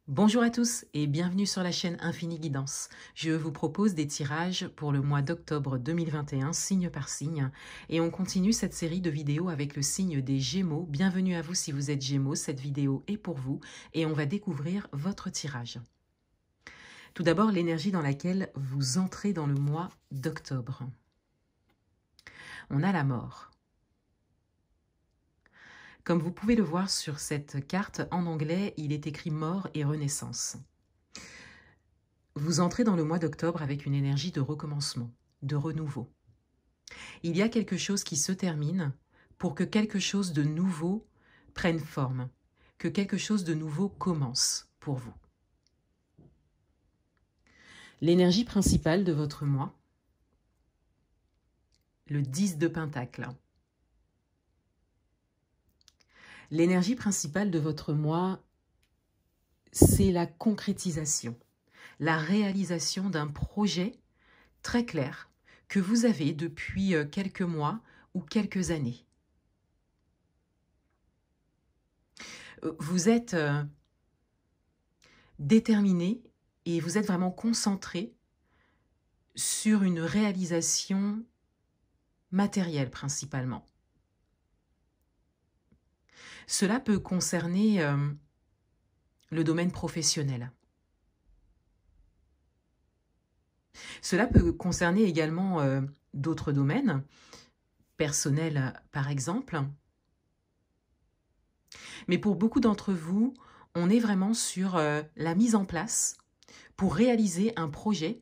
Bonjour à tous et bienvenue sur la chaîne Infini Guidance. Je vous propose des tirages pour le mois d'octobre 2021, signe par signe. Et on continue cette série de vidéos avec le signe des Gémeaux. Bienvenue à vous si vous êtes Gémeaux, cette vidéo est pour vous et on va découvrir votre tirage. Tout d'abord, l'énergie dans laquelle vous entrez dans le mois d'octobre. On a la mort. Comme vous pouvez le voir sur cette carte, en anglais, il est écrit mort et renaissance. Vous entrez dans le mois d'octobre avec une énergie de recommencement, de renouveau. Il y a quelque chose qui se termine pour que quelque chose de nouveau prenne forme, que quelque chose de nouveau commence pour vous. L'énergie principale de votre mois, le 10 de Pentacle. L'énergie principale de votre mois, c'est la concrétisation, la réalisation d'un projet très clair que vous avez depuis quelques mois ou quelques années. Vous êtes déterminé et vous êtes vraiment concentré sur une réalisation matérielle principalement. Cela peut concerner le domaine professionnel. Cela peut concerner également d'autres domaines, personnels par exemple. Mais pour beaucoup d'entre vous, on est vraiment sur la mise en place pour réaliser un projet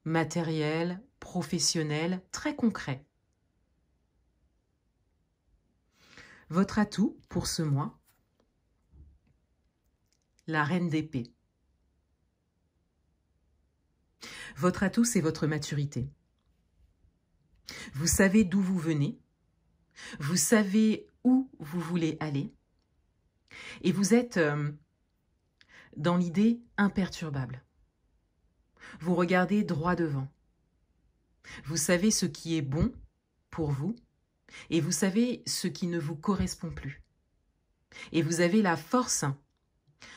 matériel, professionnel, très concret. Votre atout pour ce mois, la reine d'épée. Votre atout, c'est votre maturité. Vous savez d'où vous venez, vous savez où vous voulez aller, et vous êtes dans l'idée imperturbable. Vous regardez droit devant. Vous savez ce qui est bon pour vous, et vous savez ce qui ne vous correspond plus. Et vous avez la force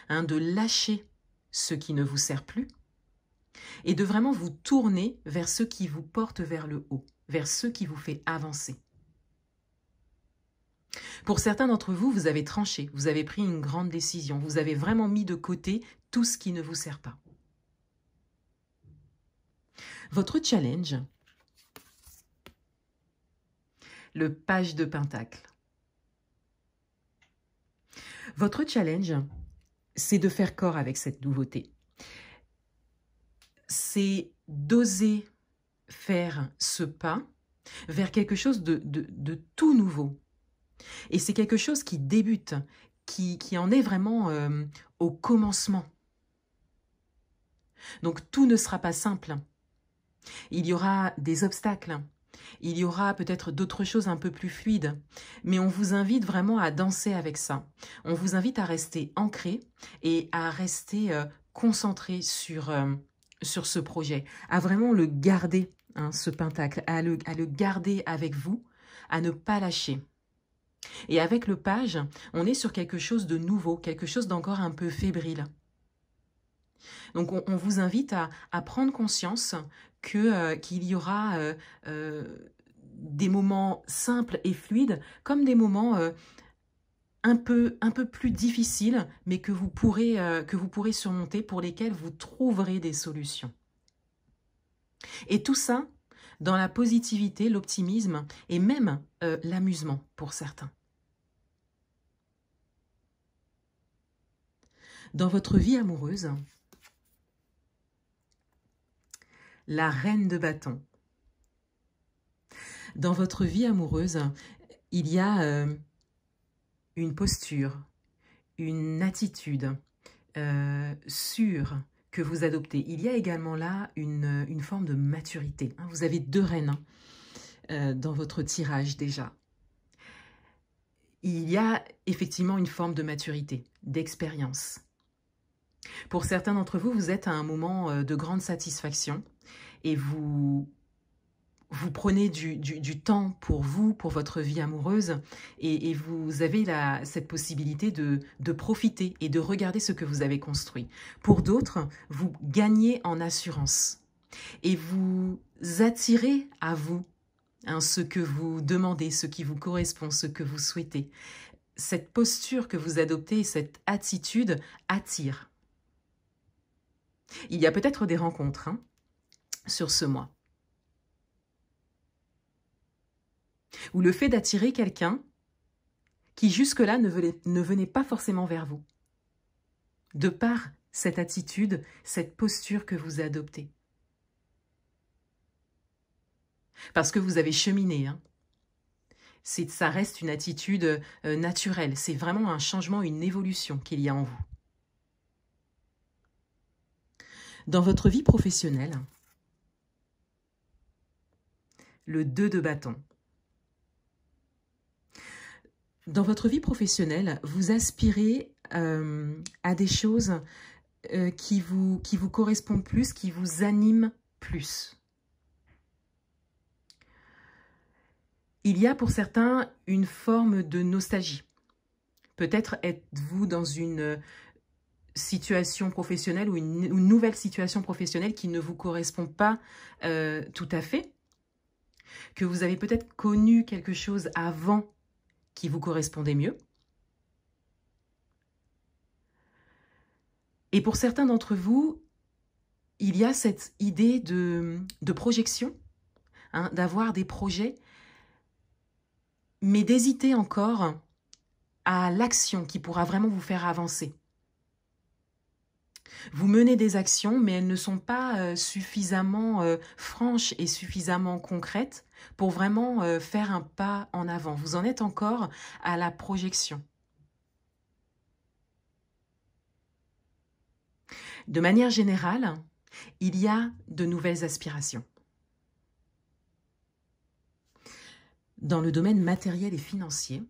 de lâcher ce qui ne vous sert plus, et de vraiment vous tourner vers ce qui vous porte vers le haut, vers ce qui vous fait avancer. Pour certains d'entre vous, vous avez tranché, vous avez pris une grande décision, vous avez vraiment mis de côté tout ce qui ne vous sert pas. Votre challenge, le page de Pentacle. Votre challenge, c'est de faire corps avec cette nouveauté. C'est d'oser faire ce pas vers quelque chose de tout nouveau. Et c'est quelque chose qui débute, qui en est vraiment au commencement. Donc tout ne sera pas simple. Il y aura des obstacles, il y aura peut-être d'autres choses un peu plus fluides, mais on vous invite vraiment à danser avec ça. On vous invite à rester ancré et à rester concentré sur ce projet, à vraiment le garder, ce pentacle, à le garder avec vous, à ne pas lâcher. Et avec le page, on est sur quelque chose de nouveau, quelque chose d'encore un peu fébrile. Donc on vous invite à prendre conscience qu'il y aura des moments simples et fluides, comme des moments un peu plus difficiles, mais que vous pourrez surmonter, pour lesquels vous trouverez des solutions. Et tout ça dans la positivité, l'optimisme et même l'amusement pour certains. Dans votre vie amoureuse, la reine de bâton. Dans votre vie amoureuse, il y a une posture, une attitude sûre que vous adoptez. Il y a également là une forme de maturité. Vous avez deux reines dans votre tirage déjà. Il y a effectivement une forme de maturité, d'expérience. Pour certains d'entre vous, vous êtes à un moment de grande satisfaction et vous vous prenez du temps pour vous, pour votre vie amoureuse, et vous avez cette possibilité de profiter et de regarder ce que vous avez construit. Pour d'autres, vous gagnez en assurance et vous attirez à vous ce que vous demandez, ce qui vous correspond, ce que vous souhaitez. Cette posture que vous adoptez, cette attitude attire. Il y a peut-être des rencontres sur ce mois. Ou le fait d'attirer quelqu'un qui jusque-là ne venait pas forcément vers vous. De par cette attitude, cette posture que vous adoptez. Parce que vous avez cheminé. Ça reste une attitude naturelle. C'est vraiment un changement, une évolution qu'il y a en vous. Dans votre vie professionnelle, le 2 de bâton. Dans votre vie professionnelle, vous aspirez à des choses qui vous correspondent plus, qui vous animent plus. Il y a pour certains une forme de nostalgie. Peut-être êtes-vous dans une situation professionnelle ou une nouvelle situation professionnelle qui ne vous correspond pas tout à fait, que vous avez peut-être connu quelque chose avant qui vous correspondait mieux. Et pour certains d'entre vous, il y a cette idée de projection, d'avoir des projets, mais d'hésiter encore à l'action qui pourra vraiment vous faire avancer. Vous menez des actions, mais elles ne sont pas suffisamment franches et suffisamment concrètes pour vraiment faire un pas en avant. Vous en êtes encore à la projection. De manière générale, il y a de nouvelles aspirations. Dans le domaine matériel et financier,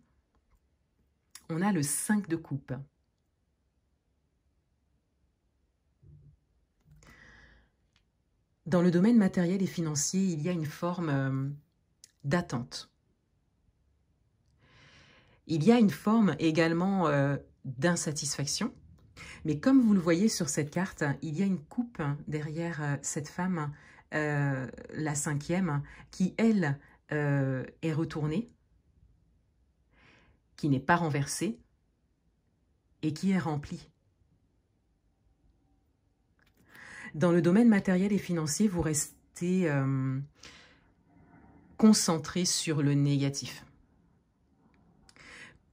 on a le 5 de coupe. Dans le domaine matériel et financier, il y a une forme d'attente. Il y a une forme également d'insatisfaction. Mais comme vous le voyez sur cette carte, il y a une coupe derrière cette femme, la 5e, qui, elle, est retournée, qui n'est pas renversée et qui est remplie. Dans le domaine matériel et financier, vous restez concentré sur le négatif.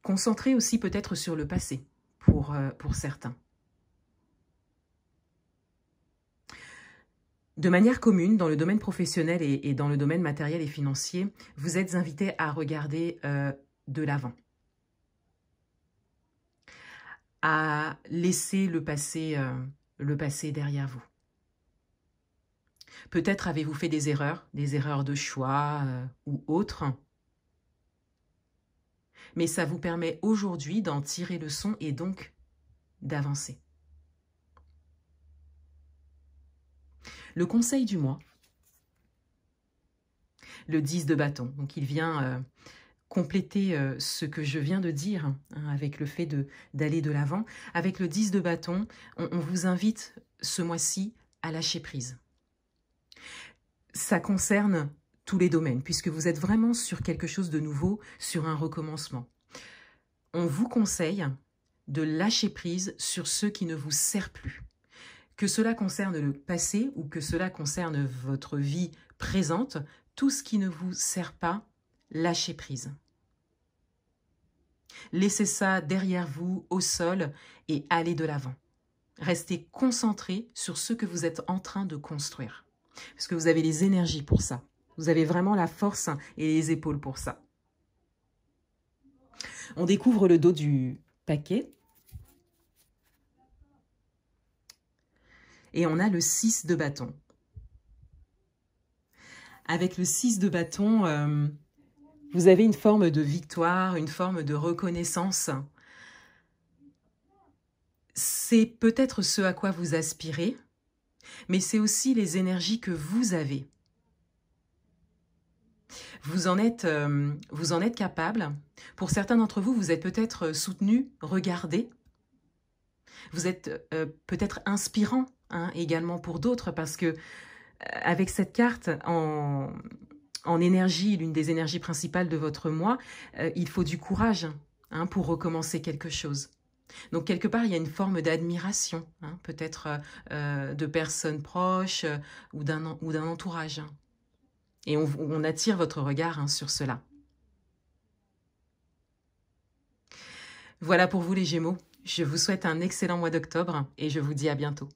Concentré aussi peut-être sur le passé, pour certains. De manière commune, dans le domaine professionnel et dans le domaine matériel et financier, vous êtes invité à regarder de l'avant. À laisser le passé derrière vous. Peut-être avez-vous fait des erreurs de choix ou autres. Mais ça vous permet aujourd'hui d'en tirer leçon et donc d'avancer. Le conseil du mois, le 10 de bâton. Donc il vient compléter ce que je viens de dire avec le fait d'aller de l'avant. Avec le 10 de bâton, on vous invite ce mois-ci à lâcher prise. Ça concerne tous les domaines, puisque vous êtes vraiment sur quelque chose de nouveau, sur un recommencement. On vous conseille de lâcher prise sur ce qui ne vous sert plus. Que cela concerne le passé ou que cela concerne votre vie présente, tout ce qui ne vous sert pas, lâchez prise. Laissez ça derrière vous, au sol, et allez de l'avant. Restez concentré sur ce que vous êtes en train de construire. Parce que vous avez les énergies pour ça. Vous avez vraiment la force et les épaules pour ça. On découvre le dos du paquet. Et on a le 6 de bâton. Avec le 6 de bâton, vous avez une forme de victoire, une forme de reconnaissance. C'est peut-être ce à quoi vous aspirez, mais c'est aussi les énergies que vous avez. Vous en êtes capable. Pour certains d'entre vous, vous êtes peut-être soutenu, regardé. Vous êtes peut-être inspirant, hein, également pour d'autres, parce que avec cette carte en énergie, l'une des énergies principales de votre mois, il faut du courage, hein, pour recommencer quelque chose. Donc quelque part, il y a une forme d'admiration, hein, peut-être de personnes proches ou d'un entourage. Et on attire votre regard, hein, sur cela. Voilà pour vous les Gémeaux. Je vous souhaite un excellent mois d'octobre et je vous dis à bientôt.